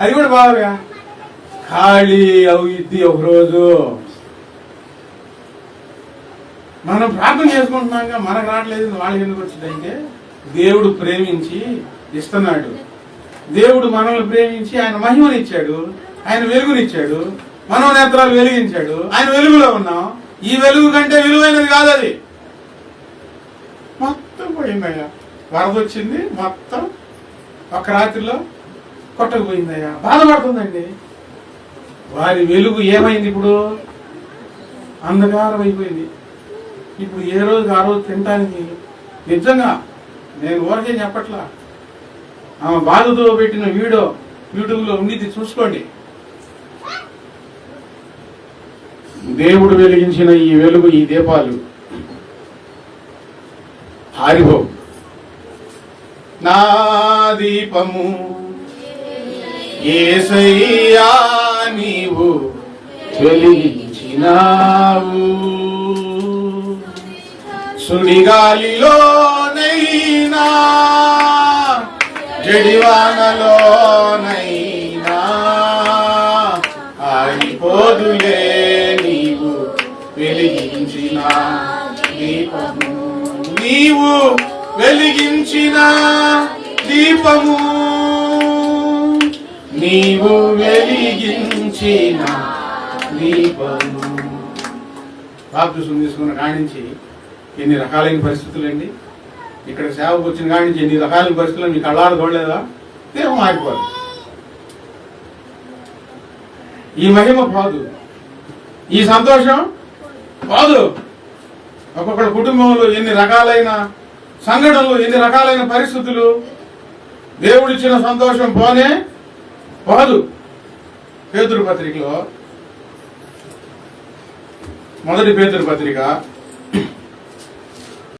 అది కూడా బాగా ఖాళీ అవుద్ది ఒకరోజు. మనం ప్రార్థన చేసుకుంటున్నాక మనకు రావట్లేదు, వాళ్ళకి ఎందుకు వచ్చిందంటే దేవుడు ప్రేమించి ఇస్తున్నాడు. దేవుడు మనల్ని ప్రేమించి ఆయన మహిమనిచ్చాడు, ఆయన వెలుగునిచ్చాడు, మనోనేత్రాలు వెలిగించాడు. ఆయన వెలుగులో ఉన్నాం. ఈ వెలుగు కంటే విలువైనది కాదు అది. మొత్తం పోయిందయ్యా, వరద వచ్చింది, మొత్తం ఒక రాత్రిలో కొట్టకపోయిందయ్యా, బాధపడుతుందండి. వారి వెలుగు ఏమైంది? ఇప్పుడు అంధకారం అయిపోయింది. ఇప్పుడు ఏ రోజు ఆ రోజు తినటానికి నిజంగా నేను ఊరికే చెప్పట్లా, ఆమె బాధతో పెట్టిన వీడియో యూట్యూబ్లో ఉండిది, చూసుకోండి. దేవుడు వెలిగించిన ఈ వెలుగు, ఈ దీపాలు ఆరిపో. నా దీపము యేసయ్యా నీవు వెలిగించినావు, సుడిగాలిలోనైనా జడివానలోనైనా ఆరిపోదులే నీవు వెలిగించిన దీపము, నీవు వెలిగించిన దీపము, నీవు వెలిగించిన దీపము. బాప్తిసం తీసుకున్న కానించి ఎన్ని రకాలైన పరిస్థితులు అండి. ఇక్కడ సేవకు వచ్చిన కాడి నుంచి ఎన్ని రకాలైన పరిస్థితులు మీ కళ్ళారు చూడలేదా? దేహం ఆగిపోదు. ఈ మహిమ పోదు, ఈ సంతోషం పోదు. ఒక్కొక్కటి కుటుంబంలో ఎన్ని రకాలైన సంఘటనలు, ఎన్ని రకాలైన పరిస్థితులు, దేవుడిచ్చిన సంతోషం పోనే పోదు. పేతురు పత్రికలో, మొదటి పేతురు పత్రిక